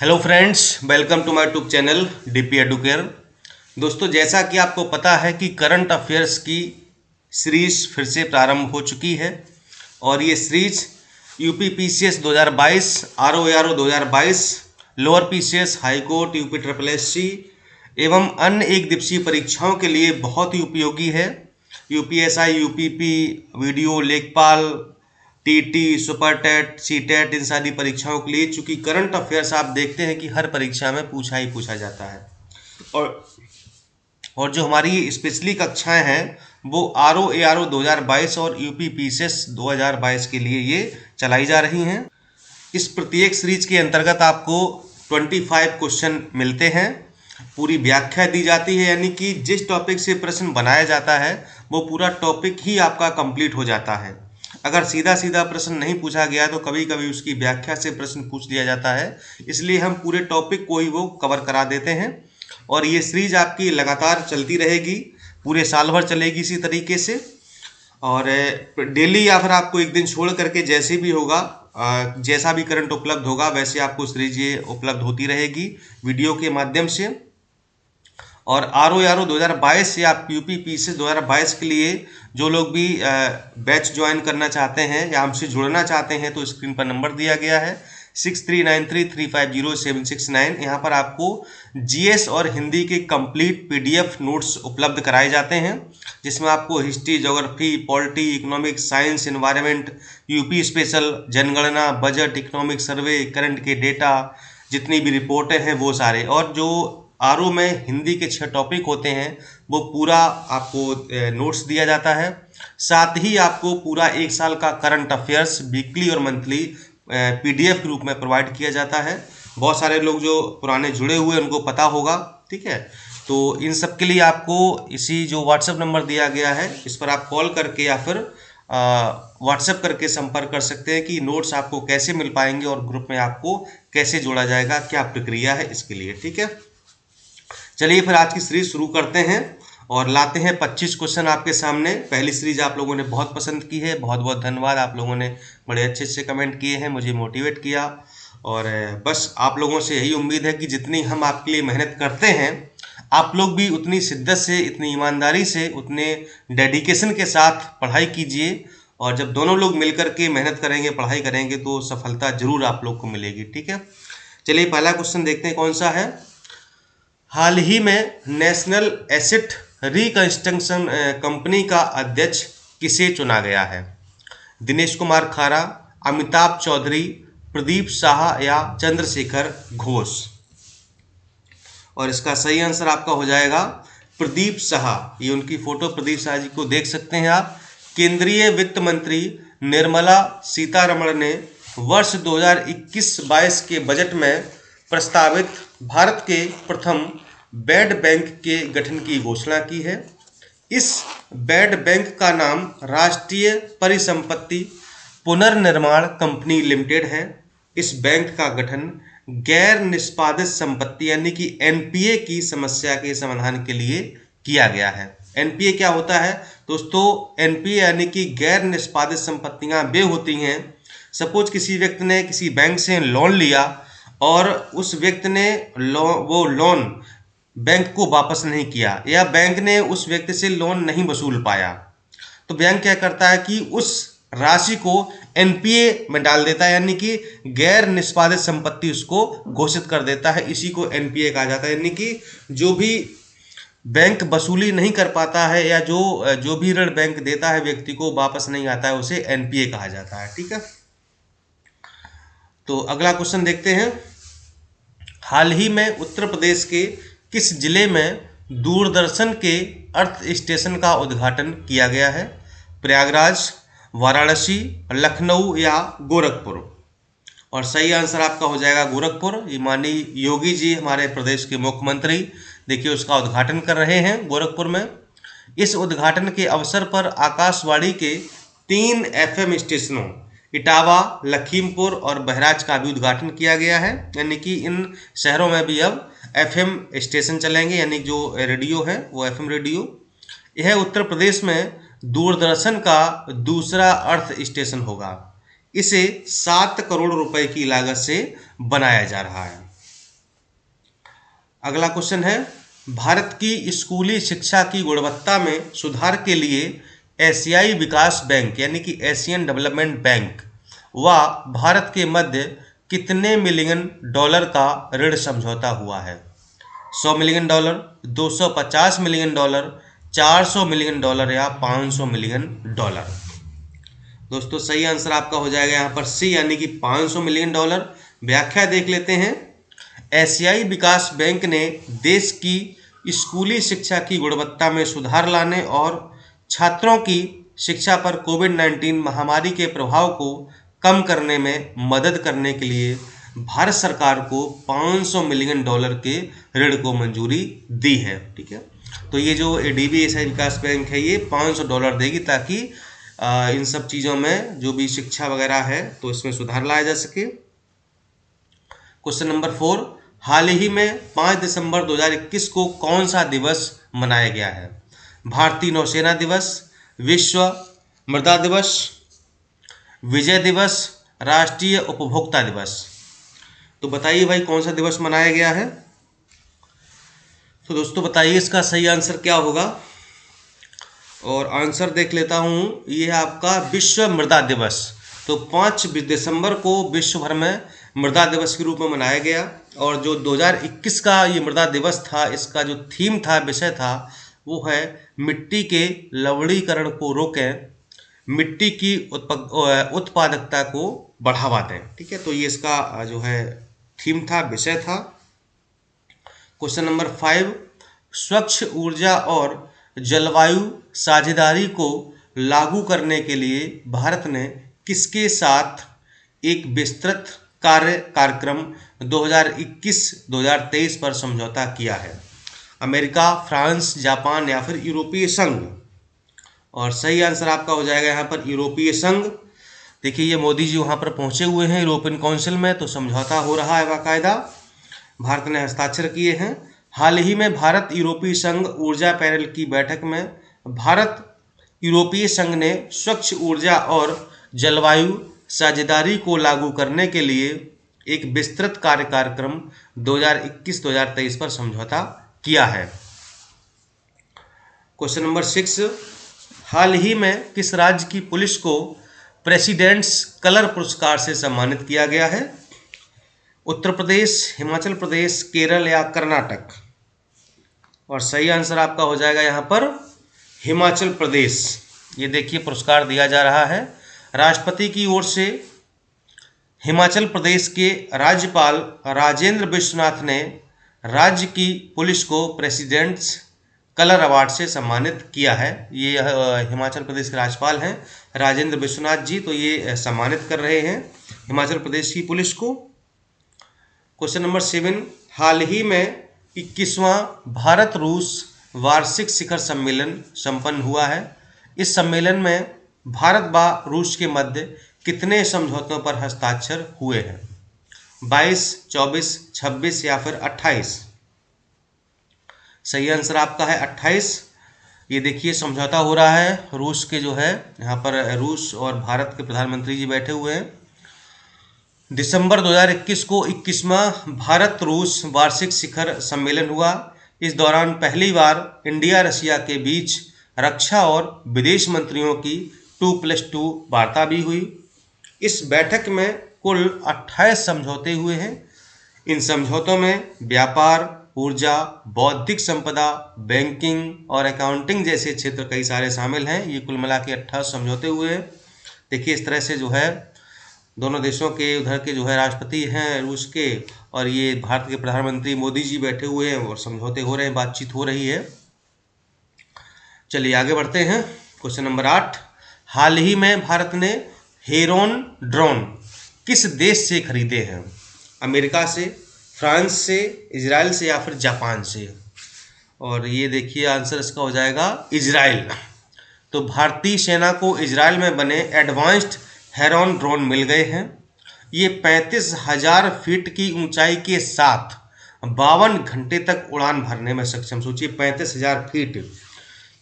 Hello friends, welcome to my YouTube channel DP Educare. दोस्तों, जैसा कि आपको पता है कि करंट अफेयर्स की सीरीज फिर से प्रारंभ हो चुकी है और ये series UP PCS 2022, आरओएआरओ 2022, lower PCS, high court, UP triple SC एवं अन्य एक दिवसीय परीक्षाओं के लिए बहुत ही उपयोगी है। यूपीएसआई, यूपीपी, वीडियो, लेखपाल, TT, super TET, C TET, इन सारी परीक्षाओं के लिए, चूंकि करंट अफेयर्स आप देखते हैं कि हर परीक्षा में पूछा ही पूछा जाता है। और जो हमारी स्पेशली कक्षाएं हैं वो आरओएआरओ 2022 और यूपी पीसीएस 2022 के लिए ये चलाई जा रही हैं। इस प्रत्येक सीरीज के अंतर्गत आपको 25 क्वेश्चन मिलते हैं, पूरी व्याख्या दी जाती है, यानी कि जिस टॉपिक से प्रश्न बनाया जाता है वो पूरा टॉपिक ही आपका कंप्लीट हो जाता है। अगर सीधा सीधा प्रश्न नहीं पूछा गया तो कभी कभी उसकी व्याख्या से प्रश्न पूछ लिया जाता है, इसलिए हम पूरे टॉपिक को ही वो कवर करा देते हैं। और ये सीरीज आपकी लगातार चलती रहेगी, पूरे साल भर चलेगी इसी तरीके से। और डेली या फिर आपको एक दिन छोड़ करके जैसे भी होगा, जैसा भी करंट उपलब्ध होगा वैसे आपको सीरीज ये उपलब्ध होती रहेगी वीडियो के माध्यम से। और आरओएआरओ 2022 या यूपी पीसीएस 2022 के लिए जो लोग भी बैच ज्वाइन करना चाहते हैं या हमसे जुड़ना चाहते हैं तो स्क्रीन पर नंबर दिया गया है 6393350769। यहाँ पर आपको जीएस और हिंदी के कंप्लीट पीडीएफ नोट्स उपलब्ध कराए जाते हैं, जिसमें आपको history, geography, polity, economics, science, environment, UP special, जनगणना, बजट, इकोनॉमिक सर्वे, करंट के डेटा, जितनी भी रिपोर्टें हैं वो सारे, और जो आरओ में हिंदी के 6 टॉपिक होते हैं वो पूरा आपको नोट्स दिया जाता है। साथ ही आपको पूरा एक साल का करंट अफेयर्स वीकली और मंथली पीडीएफ के रूप में प्रोवाइड किया जाता है। बहुत सारे लोग जो पुराने जुड़े हुए उनको पता होगा, ठीक है। तो इन सब के लिए आपको इसी जो व्हाट्सएप नंबर दिया गया है इस पर आप कॉल करके या फिर व्हाट्सएप करके संपर्क कर सकते हैं कि नोट्स आपको कैसे मिल पाएंगे और ग्रुप में आपको कैसे जोड़ा जाएगा, क्या प्रक्रिया है इसके लिए, ठीक है। चलिए फिर आज की सीरीज शुरू करते हैं और लाते हैं 25 क्वेश्चन आपके सामने। पहली सीरीज आप लोगों ने बहुत पसंद की है, बहुत बहुत धन्यवाद। आप लोगों ने बड़े अच्छे अच्छे कमेंट किए हैं, मुझे मोटिवेट किया। और बस आप लोगों से यही उम्मीद है कि जितनी हम आपके लिए मेहनत करते हैं आप लोग भी उतनी शिद्दत से, इतनी ईमानदारी से, उतने डेडिकेशन के साथ पढ़ाई कीजिए। और जब दोनों लोग मिलकर के मेहनत करेंगे, पढ़ाई करेंगे तो सफलता जरूर आप लोग को मिलेगी, ठीक है। चलिए पहला क्वेश्चन देखते हैं कौन सा है। हाल ही में नेशनल एसेट रिकंस्ट्रक्शन कंपनी का अध्यक्ष किसे चुना गया है? दिनेश कुमार खारा, अमिताभ चौधरी, प्रदीप शाह या चंद्रशेखर घोष? और इसका सही आंसर आपका हो जाएगा प्रदीप शाह। ये उनकी फोटो प्रदीप शाह जी को देख सकते हैं आप। केंद्रीय वित्त मंत्री निर्मला सीतारमण ने वर्ष 2021-22 के बजट में प्रस्तावित भारत के प्रथम बेड बैंक के गठन की घोषणा की है। इस बेड बैंक का नाम राष्ट्रीय परिसंपत्ति पुनर्निर्माण कंपनी लिमिटेड है। इस बैंक का गठन गैर निष्पादित संपत्ति यानी कि एनपीए की समस्या के समाधान के लिए किया गया है। एनपीए क्या होता है दोस्तों? एनपीए यानी कि गैर निष्पादित संपत्तियां वे होती हैं, सपोज किसी व्यक्ति ने किसी बैंक से लोन लिया और उस व्यक्ति ने वो लोन बैंक को वापस नहीं किया या बैंक ने उस व्यक्ति से लोन नहीं वसूल पाया, तो बैंक क्या करता है कि उस राशि को एनपीए में डाल देता है, यानी कि गैर निष्पादित संपत्ति उसको घोषित कर देता है। इसी को एनपीए कहा जाता है, यानी कि जो भी बैंक वसूली नहीं कर पाता है या जो भी ऋण बैंक देता है व्यक्ति को वापस नहीं आता है, उसे एनपीए कहा जाता है, ठीक है। तो अगला क्वेश्चन देखते हैं। हाल ही में उत्तर प्रदेश के किस जिले में दूरदर्शन के अर्थ स्टेशन का उद्घाटन किया गया है? प्रयागराज, वाराणसी, लखनऊ या गोरखपुर? और सही आंसर आपका हो जाएगा गोरखपुर। ये माननीय योगी जी हमारे प्रदेश के मुख्यमंत्री, देखिए उसका उद्घाटन कर रहे हैं गोरखपुर में। इस उद्घाटन के अवसर पर आकाशवाणी के 3 एफएम स्टेशनों इटावा, लखीमपुर और बहराइच का भी उद्घाटन किया गया है, यानी कि इन शहरों में भी अब एफएम स्टेशन चलेंगे, यानी जो रेडियो है वो एफएम रेडियो। यह उत्तर प्रदेश में दूरदर्शन का दूसरा अर्थ स्टेशन होगा। इसे 7 करोड़ रुपए की लागत से बनाया जा रहा है। अगला क्वेश्चन है, भारत की स्कूली शिक्षा की गुणवत्ता में सुधार के लिए एशियाई विकास बैंक यानी कि एशियन डेवलपमेंट बैंक व भारत के मध्य कितने मिलियन डॉलर का ऋण समझौता हुआ है? 100 million dollar, 250 million dollar, 400 million dollar या 500 मिलियन डॉलर? दोस्तों सही आंसर आपका हो जाएगा यहाँ पर सी यानी कि 500 मिलियन डॉलर। व्याख्या देख लेते हैं। एशियाई विकास बैंक ने देश की स्कूली शिक्षा की गुणवत्ता में सुधार लाने और छात्रों की शिक्षा पर कोविड-19 महामारी के प्रभाव को कम करने में मदद करने के लिए भारत सरकार को 500 मिलियन डॉलर के ऋण को मंजूरी दी है। ठीक है, तो ये जो एडीबी एशियाई विकास बैंक है ये 500 डॉलर देगी ताकि इन सब चीज़ों में जो भी शिक्षा वगैरह है तो इसमें सुधार लाया जा सके। क्वेश्चन नंबर 4, हाल ही में 5 दिसंबर 2021 को कौन सा दिवस मनाया गया है? भारतीय नौसेना दिवस, विश्व मृदा दिवस, विजय दिवस, राष्ट्रीय उपभोक्ता दिवस? तो बताइए भाई कौन सा दिवस मनाया गया है? तो दोस्तों बताइए इसका सही आंसर क्या होगा। और आंसर देख लेता हूँ, ये है आपका विश्व मृदा दिवस। तो 5 दिसंबर को विश्व भर में मृदा दिवस के रूप में मनाया गया। और जो 2021 का ये मृदा दिवस था, इसका जो थीम था, विषय था, वो है मिट्टी के लवणीकरण को रोकें, मिट्टी की उत्पादकता को बढ़ावा दें। ठीक है, तो ये इसका जो है थीम था, विषय था। क्वेश्चन नंबर 5, स्वच्छ ऊर्जा और जलवायु साझेदारी को लागू करने के लिए भारत ने किसके साथ एक विस्तृत कार्यक्रम 2021-2023 पर समझौता किया है? अमेरिका, फ्रांस, जापान या फिर यूरोपीय संघ? और सही आंसर आपका हो जाएगा यहाँ पर यूरोपीय संघ। देखिए ये मोदी जी वहाँ पर पहुँचे हुए हैं यूरोपियन काउंसिल में, तो समझौता हो रहा है, बाकायदा भारत ने हस्ताक्षर किए हैं। हाल ही में भारत यूरोपीय संघ ऊर्जा पैनल की बैठक में भारत यूरोपीय संघ ने स्वच्छ ऊर्जा और जलवायु साझेदारी को लागू करने के लिए एक विस्तृत कार्यक्रम 2021-2023 पर समझौता किया है। क्वेश्चन नंबर 6, हाल ही में किस राज्य की पुलिस को प्रेसिडेंट्स कलर पुरस्कार से सम्मानित किया गया है? उत्तर प्रदेश, हिमाचल प्रदेश, केरल या कर्नाटक? और सही आंसर आपका हो जाएगा यहाँ पर हिमाचल प्रदेश। ये देखिए पुरस्कार दिया जा रहा है राष्ट्रपति की ओर से। हिमाचल प्रदेश के राज्यपाल राजेंद्र विश्वनाथ ने राज्य की पुलिस को प्रेसिडेंट्स कलर अवार्ड से सम्मानित किया है। ये हिमाचल प्रदेश के राज्यपाल हैं राजेंद्र विश्वनाथ जी, तो ये सम्मानित कर रहे हैं हिमाचल प्रदेश की पुलिस को। क्वेश्चन नंबर 7, हाल ही में 21वां भारत रूस वार्षिक शिखर सम्मेलन संपन्न हुआ है। इस सम्मेलन में भारत व रूस के मध्य कितने समझौतों पर हस्ताक्षर हुए हैं? 22, 24, 26 या फिर 28? सही आंसर आपका है 28। ये देखिए समझौता हो रहा है रूस के जो है, यहाँ पर रूस और भारत के प्रधानमंत्री जी बैठे हुए हैं। दिसंबर 2021 को 21वां भारत रूस वार्षिक शिखर सम्मेलन हुआ। इस दौरान पहली बार इंडिया रशिया के बीच रक्षा और विदेश मंत्रियों की 2+2 वार्ता भी हुई। इस बैठक में कुल 28 समझौते हुए हैं। इन समझौतों में व्यापार, ऊर्जा, बौद्धिक संपदा, बैंकिंग और अकाउंटिंग जैसे क्षेत्र कई सारे शामिल हैं। ये कुल मिला के 28 समझौते हुए हैं। देखिए इस तरह से जो है दोनों देशों के उधर के जो है राष्ट्रपति हैं रूस के, और ये भारत के प्रधानमंत्री मोदी जी बैठे हुए हैं और समझौते हो रहे हैं, बातचीत हो रही है। चलिए आगे बढ़ते हैं। क्वेश्चन नंबर 8, हाल ही में भारत ने हेरोन ड्रोन किस देश से खरीदे हैं? अमेरिका से, फ्रांस से, इजराइल से या फिर जापान से? और ये देखिए आंसर इसका हो जाएगा इजराइल। तो भारतीय सेना को इजराइल में बने एडवांस्ड हेरोन ड्रोन मिल गए हैं। ये 35,000 फीट की ऊंचाई के साथ 52 घंटे तक उड़ान भरने में सक्षम। सोचिए 35,000 फीट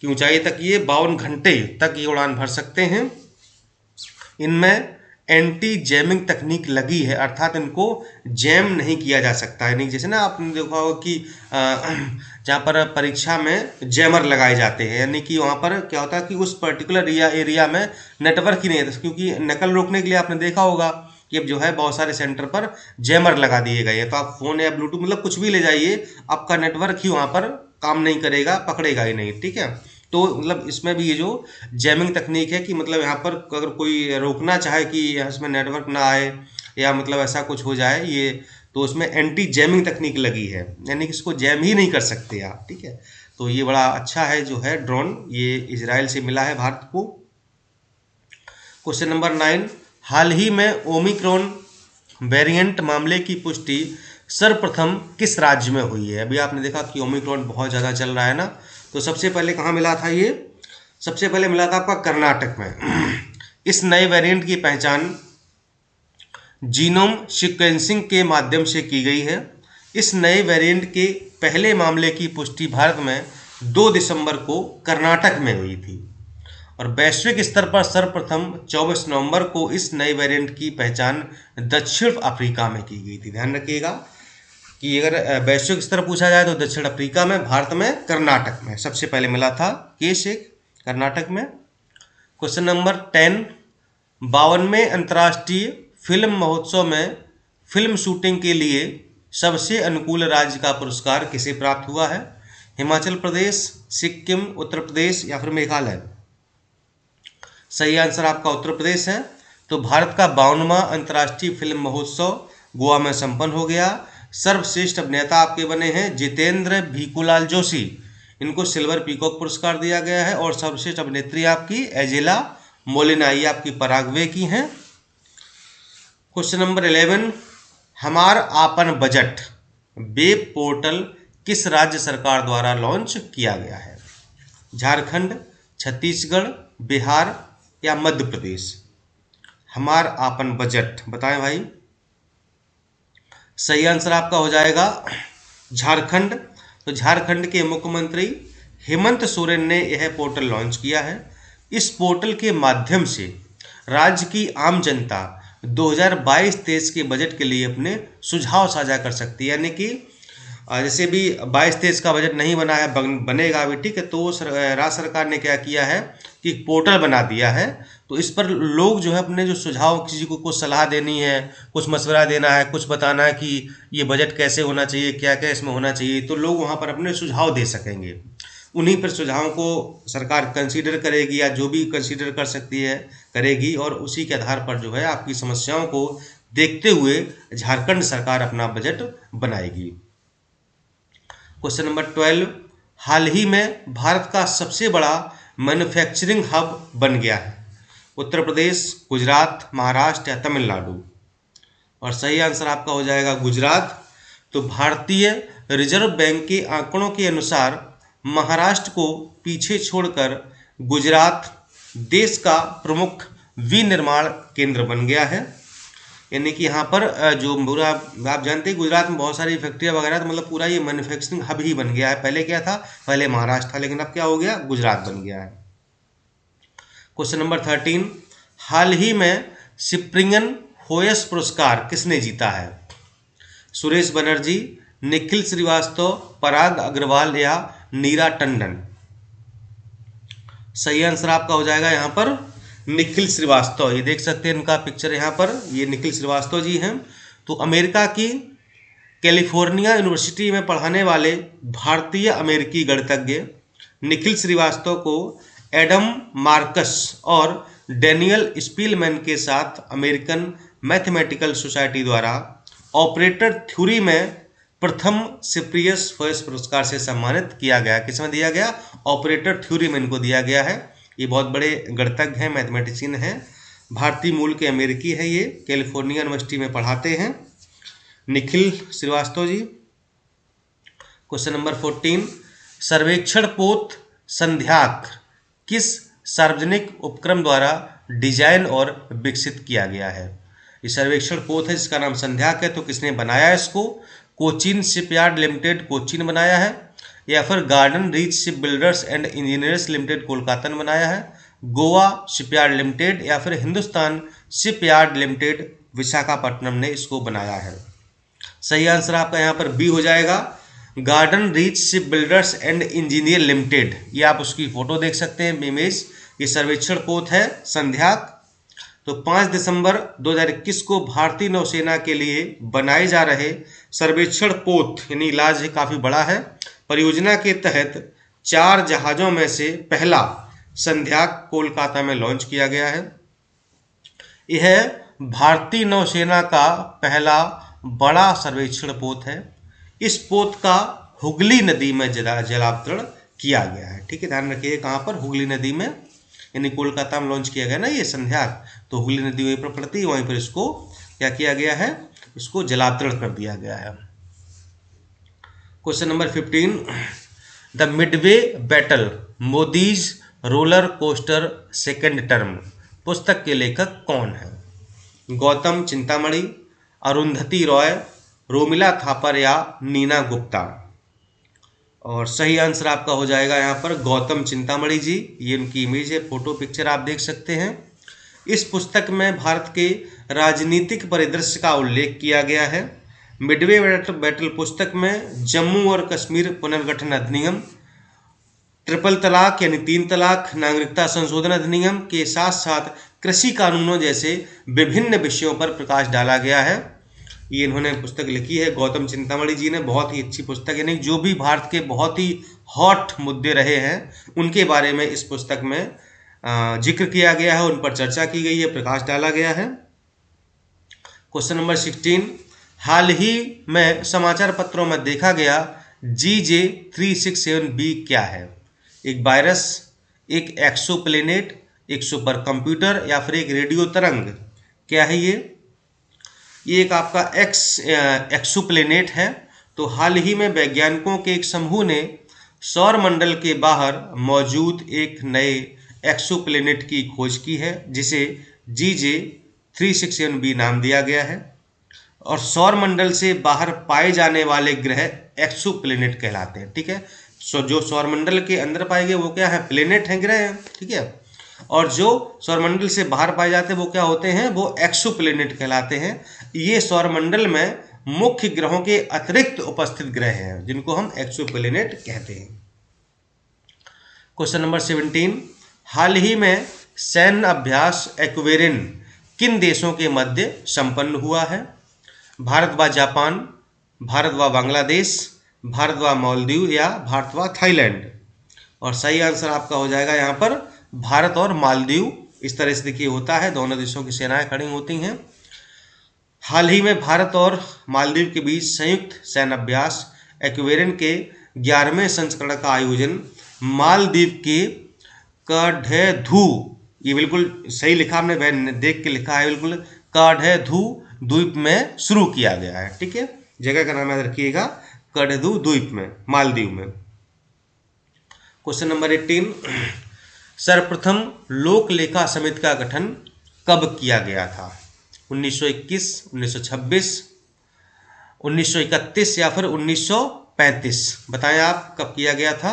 की ऊंचाई तक ये 52 घंटे तक ये उड़ान भर सकते हैं। इनमें एंटी जैमिंग तकनीक लगी है, अर्थात इनको जैम नहीं किया जा सकता। यानी जैसे ना आपने देखा होगा कि जहाँ पर परीक्षा में जैमर लगाए जाते हैं, यानी कि वहाँ पर क्या होता है कि उस पर्टिकुलर एरिया में नेटवर्क ही नहीं है, क्योंकि नकल रोकने के लिए आपने देखा होगा कि अब जो है बहुत सारे सेंटर पर जैमर लगा दिए गए हैं। तो आप फोन या ब्लूटूथ मतलब कुछ भी ले जाइए, आपका नेटवर्क ही वहाँ पर काम नहीं करेगा, पकड़ेगा ही नहीं, ठीक है। तो मतलब इसमें भी ये जो जैमिंग तकनीक है कि मतलब यहाँ पर अगर कोई रोकना चाहे कि इसमें नेटवर्क ना आए या मतलब ऐसा कुछ हो जाए ये, तो उसमें एंटी जैमिंग तकनीक लगी है, यानी कि इसको जैम ही नहीं कर सकते आप, ठीक है। तो ये बड़ा अच्छा है जो है ड्रोन, ये इजराइल से मिला है भारत को। क्वेश्चन नंबर 9, हाल ही में ओमिक्रॉन वेरिएंट मामले की पुष्टि सर्वप्रथम किस राज्य में हुई है? अभी आपने देखा कि ओमिक्रॉन बहुत ज़्यादा चल रहा है ना, तो सबसे पहले कहाँ मिला था ये? सबसे पहले मिला था आपका कर्नाटक में। इस नए वेरिएंट की पहचान जीनोम सीक्वेंसिंग के माध्यम से की गई है। इस नए वेरिएंट के पहले मामले की पुष्टि भारत में 2 दिसंबर को कर्नाटक में हुई थी और वैश्विक स्तर पर सर्वप्रथम 24 नवंबर को इस नए वेरिएंट की पहचान दक्षिण अफ्रीका में की गई थी। ध्यान रखिएगा कि अगर वैश्विक स्तर पूछा जाए तो दक्षिण अफ्रीका में, भारत में कर्नाटक में सबसे पहले मिला था केस एक कर्नाटक में। क्वेश्चन नंबर 10, 52वें अंतर्राष्ट्रीय फिल्म महोत्सव में फिल्म शूटिंग के लिए सबसे अनुकूल राज्य का पुरस्कार किसे प्राप्त हुआ है? हिमाचल प्रदेश, सिक्किम, उत्तर प्रदेश या फिर मेघालय? सही आंसर आपका उत्तर प्रदेश है। तो भारत का 52वां अंतर्राष्ट्रीय फिल्म महोत्सव गोवा में संपन्न हो गया। सर्वश्रेष्ठ अभिनेता आपके बने हैं जितेंद्र भीखूलाल जोशी, इनको सिल्वर पीकॉक पुरस्कार दिया गया है। और सर्वश्रेष्ठ अभिनेत्री आपकी एजेला मोलिना, ये आपकी पराग्वे की हैं। क्वेश्चन नंबर 11, हमार आपन बजट वेब पोर्टल किस राज्य सरकार द्वारा लॉन्च किया गया है? झारखंड, छत्तीसगढ़, बिहार या मध्य प्रदेश? हमार आपन बजट बताएं भाई। सही आंसर आपका हो जाएगा झारखंड। तो झारखंड के मुख्यमंत्री हेमंत सोरेन ने यह पोर्टल लॉन्च किया है। इस पोर्टल के माध्यम से राज्य की आम जनता 2022-23 के बजट के लिए अपने सुझाव साझा कर सकती है, यानी कि जैसे भी 22-23 का बजट नहीं बना है, बनेगा अभी, ठीक है। तो राज्य सरकार ने क्या किया है कि पोर्टल बना दिया है, तो इस पर लोग जो है अपने जो सुझाव, किसी को कुछ सलाह देनी है, कुछ मशवरा देना है, कुछ बताना है कि ये बजट कैसे होना चाहिए, क्या क्या इसमें होना चाहिए, तो लोग वहाँ पर अपने सुझाव दे सकेंगे। उन्हीं पर सुझावों को सरकार कंसीडर करेगी या जो भी कंसीडर कर सकती है करेगी, और उसी के आधार पर जो है आपकी समस्याओं को देखते हुए झारखंड सरकार अपना बजट बनाएगी। क्वेश्चन नंबर 12, हाल ही में भारत का सबसे बड़ा मैन्युफैक्चरिंग हब बन गया है? उत्तर प्रदेश, गुजरात, महाराष्ट्र या तमिलनाडु? और सही आंसर आपका हो जाएगा गुजरात। तो भारतीय रिजर्व बैंक के आंकड़ों के अनुसार महाराष्ट्र को पीछे छोड़कर गुजरात देश का प्रमुख विनिर्माण केंद्र बन गया है। यानी कि यहाँ पर जो पूरा आप जानते हैं गुजरात में बहुत सारी फैक्ट्रियाँ वगैरह, तो मतलब पूरा ये मैन्युफैक्चरिंग हब ही बन गया है। पहले क्या था? पहले महाराष्ट्र था, लेकिन अब क्या हो गया? गुजरात बन गया है। क्वेश्चन नंबर 13, हाल ही में स्प्रिंगन होयस पुरस्कार किसने जीता है? सुरेश बनर्जी, निखिल श्रीवास्तव, पराग अग्रवाल या नीरा टंडन? सही आंसर आपका हो जाएगा यहाँ पर निखिल श्रीवास्तव। ये देख सकते हैं इनका पिक्चर यहाँ पर, ये निखिल श्रीवास्तव जी हैं। तो अमेरिका की कैलिफोर्निया यूनिवर्सिटी में पढ़ाने वाले भारतीय अमेरिकी गणितज्ञ निखिल श्रीवास्तव को एडम मार्कस और डेनियल स्पीलमैन के साथ अमेरिकन मैथमेटिकल सोसाइटी द्वारा ऑपरेटर थ्योरी में प्रथम सिप्रियस फोयस पुरस्कार से सम्मानित किया गया। किसमें दिया गया? ऑपरेटर थ्योरी में इनको दिया गया है। ये बहुत बड़े गणितज्ञ हैं, मैथमेटिशियन हैं, भारतीय मूल के अमेरिकी है, ये कैलिफोर्निया यूनिवर्सिटी में पढ़ाते हैं निखिल श्रीवास्तव जी। क्वेश्चन नंबर 14, सर्वेक्षण पोत संध्याक किस सार्वजनिक उपक्रम द्वारा डिजाइन और विकसित किया गया है? ये सर्वेक्षण पोत है जिसका नाम संध्याक है, तो किसने बनाया इसको? कोचीन शिपयार्ड लिमिटेड कोचीन बनाया है, या फिर garden reach ship builders and engineers limited Kolkata ने बनाया है, गोवा शिपयार्ड लिमिटेड, या फिर हिंदुस्तान शिपयार्ड लिमिटेड विशाखापट्टनम ने इसको बनाया है। सही आंसर आपका यहाँ पर बी हो जाएगा, garden reach ship builders and engineer limited. ये आप उसकी फोटो देख सकते हैं इमेज। ये सर्वेक्षण पोत है संध्याक। तो 5 दिसंबर 2021 को भारतीय नौसेना के लिए बनाए जा रहे सर्वेक्षण पोत यानी इलाज काफ़ी बड़ा है परियोजना के तहत 4 जहाज़ों में से पहला संध्याक कोलकाता में लॉन्च किया गया है। यह भारतीय नौसेना का पहला बड़ा सर्वेक्षण पोत है। इस पोत का हुगली नदी में जलावतरण किया गया है। ठीक है, ध्यान रखिए कहाँ पर, हुगली नदी में, यानी कोलकाता में लॉन्च किया गया ना ये संध्याक, तो हुगली नदी वहीं पर पड़ती है, वहीं पर इसको क्या किया गया है, इसको जलावतरण कर दिया गया है। Question number 15, the Midway battle Modi's roller coaster second term पुस्तक के लेखक कौन है? गौतम चिंतामणि, अरुंधति रॉय, रोमिला थापर या नीना गुप्ता। और सही आंसर आपका हो जाएगा यहाँ पर गौतम चिंतामणि जी। ये उनकी इमेज है, फोटो पिक्चर आप देख सकते हैं। इस पुस्तक में भारत के राजनीतिक परिदृश्य का उल्लेख किया गया है। मिडवे बैटल पुस्तक में जम्मू और कश्मीर पुनर्गठन अधिनियम, ट्रिपल तलाक यानी 3 तलाक, नागरिकता संशोधन अधिनियम के साथ साथ कृषि कानूनों जैसे विभिन्न विषयों पर प्रकाश डाला गया है। ये इन्होंने पुस्तक लिखी है गौतम चिंतामणि जी ने। बहुत ही अच्छी पुस्तक, यानी जो भी भारत के बहुत ही हॉट मुद्दे रहे हैं उनके बारे में इस पुस्तक में जिक्र किया गया है, उन पर चर्चा की गई है, प्रकाश डाला गया है। क्वेश्चन नंबर 16, हाल ही में समाचार पत्रों में देखा गया GJ367b क्या है? एक वायरस, एक एक्सोप्लेनेट, एक सुपर कंप्यूटर या फिर एक रेडियो तरंग? क्या है ये एक आपका एक्सोप्लेनेट है। तो हाल ही में वैज्ञानिकों के एक समूह ने सौर मंडल के बाहर मौजूद एक नए एक्सोप्लेनेट की खोज की है जिसे GJ367b नाम दिया गया है। और सौर मंडल से बाहर पाए जाने वाले ग्रह एक्सोप्लेनेट कहलाते हैं। ठीक है, जो सौर मंडल के अंदर पाए गए वो क्या है, प्लेनेट हैं, ग्रह हैं। ठीक है, और जो सौरमंडल से बाहर पाए जाते हैं वो क्या होते हैं, वो एक्सोप्लेनेट कहलाते हैं। ये सौरमंडल में मुख्य ग्रहों के अतिरिक्त उपस्थित ग्रह हैं जिनको हम एक्सोप्लेनेट कहते हैं। क्वेश्चन नंबर 17, हाल ही में सैन्य अभ्यास एक्वेरिन किन देशों के मध्य संपन्न हुआ है? भारत व जापान, भारत व बांग्लादेश, भारत व मालदीव या भारत व थाईलैंड? और सही आंसर आपका हो जाएगा यहाँ पर भारत और मालदीव। इस तरह से देखिए होता है, दोनों देशों की सेनाएं खड़ी होती हैं। हाल ही में भारत और मालदीव के बीच संयुक्त सैन्य अभ्यास एक्वेरिन के 11वें संस्करण का आयोजन मालदीव के काढ़ेधू, ये बिल्कुल सही लिखा हमने देख के लिखा है, बिल्कुल काढ़ेधू द्वीप में शुरू किया गया है। ठीक है, जगह का नाम याद रखिएगा, काढ़ेधू द्वीप में, मालदीव में। क्वेश्चन नंबर 18, सर्वप्रथम लोक लेखा समिति का गठन कब किया गया था? 1921, 1926, 1931 या फिर 1935? बताएं आप कब किया गया था।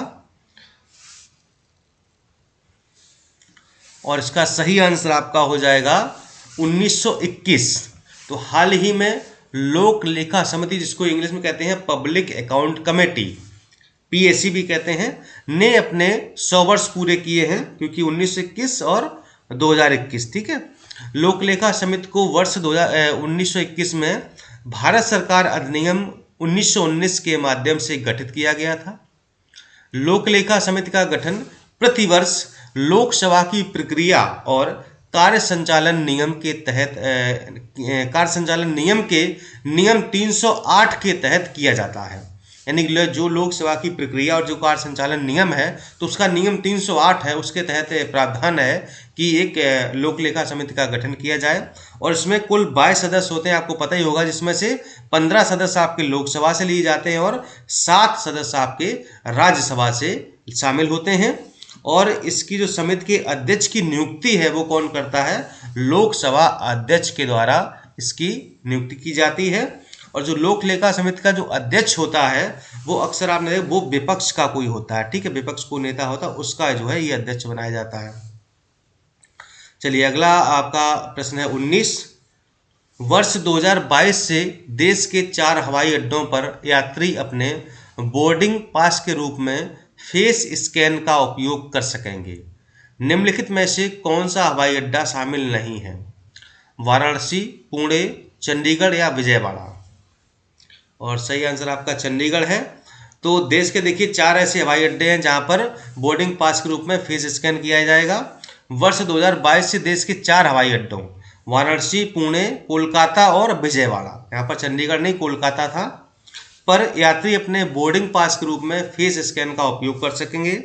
और इसका सही आंसर आपका हो जाएगा 1921। तो हाल ही में लोक लेखा समिति, जिसको इंग्लिश में कहते हैं पब्लिक अकाउंट कमेटी, PAC भी कहते हैं, ने अपने 100 वर्ष पूरे किए हैं, क्योंकि 1921 और 2021। ठीक है, लोक लेखा समिति को वर्ष 1921 में भारत सरकार अधिनियम 1919 के माध्यम से गठित किया गया था। लोक लेखा समिति का गठन प्रतिवर्ष लोकसभा की प्रक्रिया और कार्य संचालन नियम के तहत कार्य संचालन नियम के नियम 308 के तहत किया जाता है। यानी जो लोकसभा की प्रक्रिया और जो कार्य संचालन नियम है, तो उसका नियम 308 है, उसके तहत प्रावधान है कि एक लोक लेखा समिति का गठन किया जाए। और इसमें कुल 22 सदस्य होते हैं, आपको पता ही होगा, जिसमें से 15 सदस्य आपके लोकसभा से लिए जाते हैं और 7 सदस्य आपके राज्यसभा से शामिल होते हैं। और इसकी जो समिति के अध्यक्ष की नियुक्ति है वो कौन करता है? लोकसभा अध्यक्ष के द्वारा इसकी नियुक्ति की जाती है। और जो लोक लेखा समिति का जो अध्यक्ष होता है वो अक्सर आपने देखा वो विपक्ष का कोई होता है। ठीक है, विपक्ष को नेता होता है, उसका जो है ये अध्यक्ष बनाया जाता है। चलिए अगला आपका प्रश्न है 19। वर्ष 2022 से देश के 4 हवाई अड्डों पर यात्री अपने बोर्डिंग पास के रूप में फेस स्कैन का उपयोग कर सकेंगे। निम्नलिखित में से कौन सा हवाई अड्डा शामिल नहीं है? वाराणसी, पुणे, चंडीगढ़ या विजयवाड़ा? और सही आंसर आपका चंडीगढ़ है। तो देश के देखिए 4 ऐसे हवाई अड्डे हैं जहां पर बोर्डिंग पास के रूप में फेस स्कैन किया जाएगा। वर्ष 2022 से देश के 4 हवाई अड्डों वाराणसी, पुणे, कोलकाता और विजयवाड़ा, यहाँ पर चंडीगढ़ नहीं कोलकाता था, पर यात्री अपने बोर्डिंग पास के रूप में फेस स्कैन का उपयोग कर सकेंगे।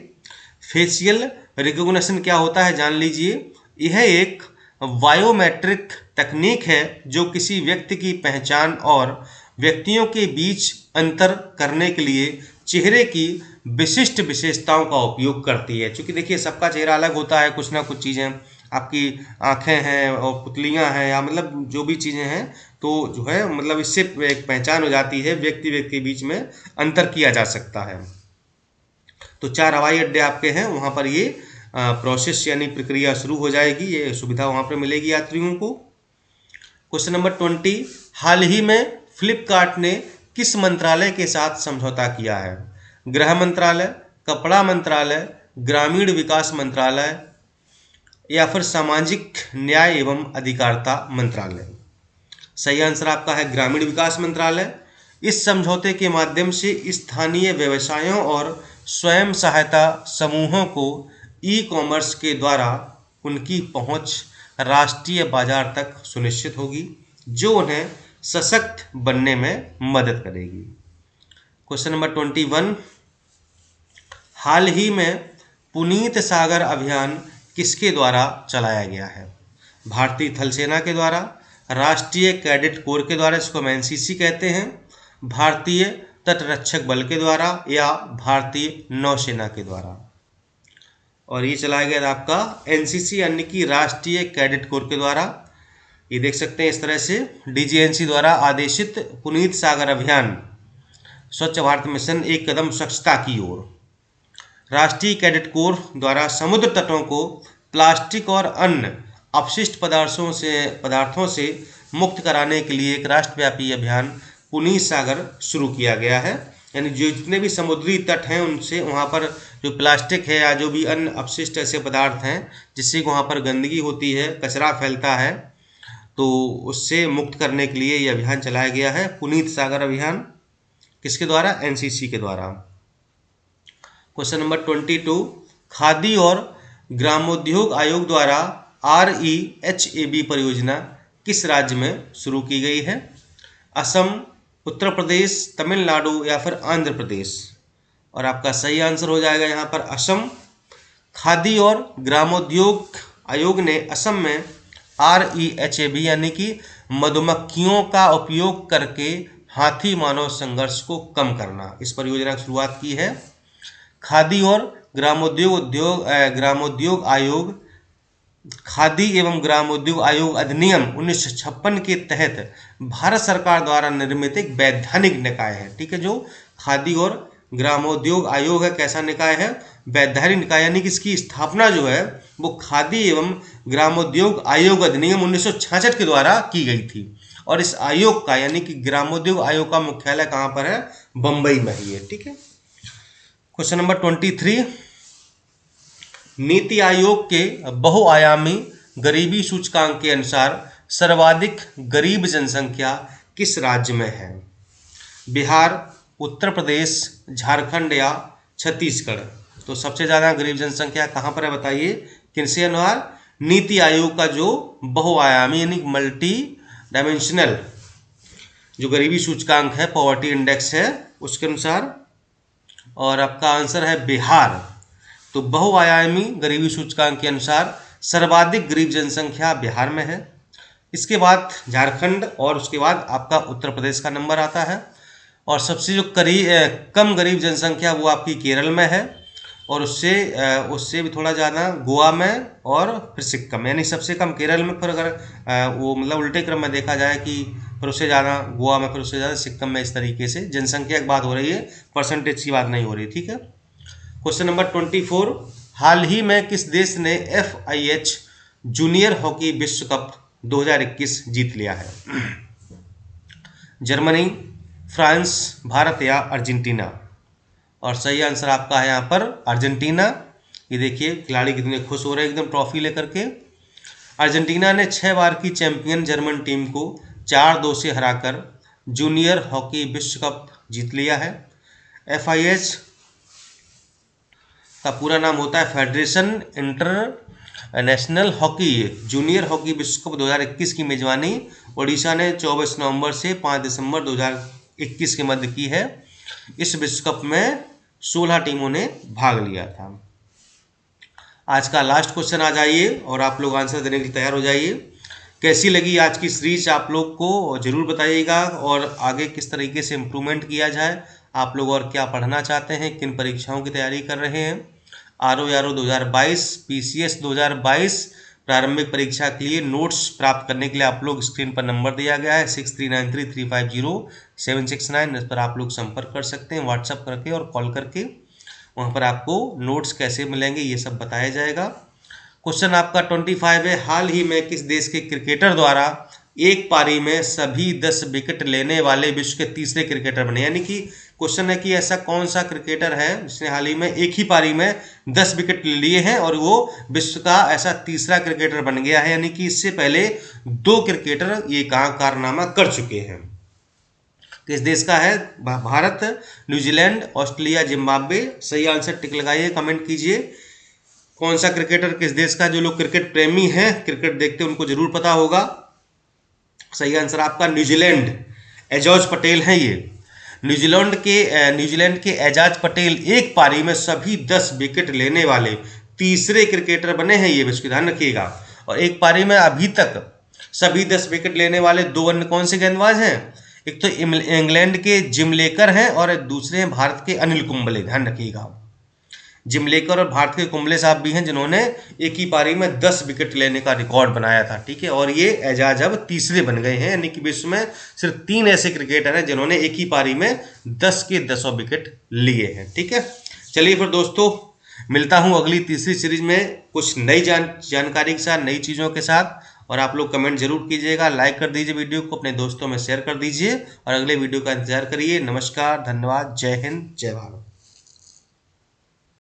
फेशियल रिकॉग्निशन क्या होता है जान लीजिए। यह एक बायोमेट्रिक तकनीक है जो किसी व्यक्ति की पहचान और व्यक्तियों के बीच अंतर करने के लिए चेहरे की विशिष्ट विशेषताओं का उपयोग करती है। क्योंकि देखिए सबका चेहरा अलग होता है, कुछ ना कुछ चीज़ें, आपकी आंखें हैं और पुतलियां हैं या मतलब जो भी चीज़ें हैं, तो जो है मतलब इससे एक पहचान हो जाती है, व्यक्ति व्यक्ति के बीच में अंतर किया जा सकता है। तो 4 हवाई अड्डे आपके हैं, वहाँ पर ये प्रोसेस यानी प्रक्रिया शुरू हो जाएगी, ये सुविधा वहाँ पर मिलेगी यात्रियों को। Question number 20। हाल ही में फ्लिपकार्ट ने किस मंत्रालय के साथ समझौता किया है? गृह मंत्रालय, कपड़ा मंत्रालय, ग्रामीण विकास मंत्रालय या फिर सामाजिक न्याय एवं अधिकारिता मंत्रालय? सही आंसर आपका है ग्रामीण विकास मंत्रालय। इस समझौते के माध्यम से स्थानीय व्यवसायों और स्वयं सहायता समूहों को ई कॉमर्स के द्वारा उनकी पहुंच राष्ट्रीय बाजार तक सुनिश्चित होगी, जो उन्हें सशक्त बनने में मदद करेगी। Question number 21। हाल ही में पुनीत सागर अभियान किसके द्वारा चलाया गया है? भारतीय थल सेना के द्वारा, राष्ट्रीय कैडेट कोर के द्वारा, इसको हम एनसीसी कहते हैं, भारतीय तटरक्षक बल के द्वारा या भारतीय नौसेना के द्वारा? और ये चलाया गया था आपका एनसीसी यानी कि राष्ट्रीय कैडेट कोर के द्वारा। ये देख सकते हैं इस तरह से डीजीएनसी द्वारा आदेशित पुनीत सागर अभियान स्वच्छ भारत मिशन एक कदम स्वच्छता की ओर। राष्ट्रीय कैडेट कोर द्वारा समुद्र तटों को प्लास्टिक और अन्य अपशिष्ट पदार्थों से मुक्त कराने के लिए एक राष्ट्रव्यापी अभियान पुनीत सागर शुरू किया गया है। यानी जो जितने भी समुद्री तट हैं उनसे वहाँ पर जो प्लास्टिक है या जो भी अन्य अपशिष्ट ऐसे पदार्थ हैं जिससे वहाँ पर गंदगी होती है, कचरा फैलता है, तो उससे मुक्त करने के लिए ये अभियान चलाया गया है पुनीत सागर अभियान। किसके द्वारा? एनसीसी के द्वारा। Question number 22। खादी और ग्रामोद्योग आयोग द्वारा REHAB परियोजना किस राज्य में शुरू की गई है? असम, उत्तर प्रदेश, तमिलनाडु या फिर आंध्र प्रदेश? और आपका सही आंसर हो जाएगा यहाँ पर असम। खादी और ग्रामोद्योग आयोग ने असम में REHAB यानी कि मधुमक्खियों का उपयोग करके हाथी मानव संघर्ष को कम करना, इस परियोजना की शुरुआत की है। खादी और ग्रामोद्योग आयोग खादी एवं ग्रामोद्योग आयोग अधिनियम 1956 के तहत भारत सरकार द्वारा निर्मित एक वैधानिक निकाय है। ठीक है, जो खादी और ग्रामोद्योग आयोग है, कैसा निकाय है? वैधानिक निकाय, यानी कि इसकी स्थापना जो है वो खादी एवं ग्रामोद्योग आयोग अधिनियम 1966 के द्वारा की गई थी। और इस आयोग का यानी कि ग्रामोद्योग आयोग का मुख्यालय कहाँ पर है? बंबई में ही है। ठीक है। Question number 23। नीति आयोग के बहुआयामी गरीबी सूचकांक के अनुसार सर्वाधिक गरीब जनसंख्या किस राज्य में है? बिहार, उत्तर प्रदेश, झारखंड या छत्तीसगढ़? तो सबसे ज़्यादा गरीब जनसंख्या कहाँ पर है बताइए? किनसे अनुसार? नीति आयोग का जो बहुआयामी यानी मल्टी डायमेंशनल जो गरीबी सूचकांक है, पॉवर्टी इंडेक्स है, उसके अनुसार। और आपका आंसर है बिहार। तो बहुआयामी गरीबी सूचकांक के अनुसार सर्वाधिक गरीब जनसंख्या बिहार में है, इसके बाद झारखंड और उसके बाद आपका उत्तर प्रदेश का नंबर आता है। और सबसे जो कम गरीब जनसंख्या वो आपकी केरल में है, और उससे भी थोड़ा ज़्यादा गोवा में और फिर सिक्किम, यानी सबसे कम केरल में, फिर अगर वो मतलब उल्टे क्रम में देखा जाए कि फिर उससे ज़्यादा गोवा में, फिर उससे ज़्यादा सिक्किम में, इस तरीके से जनसंख्या की बात हो रही है, परसेंटेज की बात नहीं हो रही। ठीक है। Question number 24। हाल ही में किस देश ने FIH जूनियर हॉकी विश्व कप 2021 जीत लिया है? जर्मनी, फ्रांस, भारत या अर्जेंटीना? और सही आंसर आपका है यहाँ पर अर्जेंटीना। ये देखिए खिलाड़ी कितने खुश हो रहे हैं एकदम ट्रॉफी लेकर के। अर्जेंटीना ने 6 बार की चैंपियन जर्मन टीम को 4-2 से हराकर जूनियर हॉकी विश्व कप जीत लिया है। FIH का पूरा नाम होता है federation international hockey. Junior hockey विश्व कप 2021 की मेजबानी ओडिशा ने 24 नवंबर से 5 दिसंबर 2021 के मध्य की है। इस विश्व कप में 16 टीमों ने भाग लिया था। आज का लास्ट क्वेश्चन आ जाइए और आप लोग आंसर देने के लिए तैयार हो जाइए। कैसी लगी आज की सीरीज आप लोग को जरूर बताइएगा, और आगे किस तरीके से इम्प्रूवमेंट किया जाए, आप लोग और क्या पढ़ना चाहते हैं, किन परीक्षाओं की तैयारी कर रहे हैं। RO 2022, PCS 2022 प्रारंभिक परीक्षा के लिए नोट्स प्राप्त करने के लिए आप लोग स्क्रीन पर नंबर दिया गया है 6393350769। इस पर आप लोग संपर्क कर सकते हैं व्हाट्सएप करके और कॉल करके। वहाँ पर आपको नोट्स कैसे मिलेंगे ये सब बताया जाएगा। क्वेश्चन आपका 25 है, हाल ही में किस देश के क्रिकेटर द्वारा एक पारी में सभी 10 विकेट लेने वाले विश्व के तीसरे क्रिकेटर बने? यानी कि क्वेश्चन है कि ऐसा कौन सा क्रिकेटर है जिसने हाल ही में एक ही पारी में 10 विकेट लिए हैं और वो विश्व का ऐसा तीसरा क्रिकेटर बन गया है, यानी कि इससे पहले 2 क्रिकेटर ये कारनामा कर चुके हैं। किस देश का है? Bharat, New Zealand, Australia, Zimbabwe? सही आंसर टिक लगाइए, कमेंट कीजिए कौन सा क्रिकेटर किस देश का। जो लोग क्रिकेट प्रेमी हैं, क्रिकेट देखते हैं, उनको जरूर पता होगा। सही आंसर आपका न्यूजीलैंड, एजाज पटेल हैं ये। न्यूजीलैंड के एजाज पटेल एक पारी में सभी 10 विकेट लेने वाले तीसरे क्रिकेटर बने हैं ये विश्व, ध्यान रखिएगा। और एक पारी में अभी तक सभी 10 विकेट लेने वाले 2 अन्य कौन से गेंदबाज हैं? एक तो इंग्लैंड के जिम लेकर हैं और दूसरे हैं भारत के अनिल कुंबले, ध्यान रखिएगा। जिम लेकर और भारत के कुंबले साहब भी हैं जिन्होंने एक ही पारी में 10 विकेट लेने का रिकॉर्ड बनाया था, ठीक है। और ये एजाज अब तीसरे बन गए हैं, यानी कि विश्व में सिर्फ 3 ऐसे क्रिकेटर हैं जिन्होंने एक ही पारी में 10 के 10 विकेट लिए हैं, ठीक है। चलिए फिर दोस्तों, मिलता हूं अगली तीसरी सीरीज में कुछ नई जानकारी के साथ, नई चीज़ों के साथ। और आप लोग कमेंट जरूर कीजिएगा, लाइक कर दीजिए वीडियो को, अपने दोस्तों में शेयर कर दीजिए और अगले वीडियो का इंतजार करिए। नमस्कार, धन्यवाद, जय हिंद, जय भारत।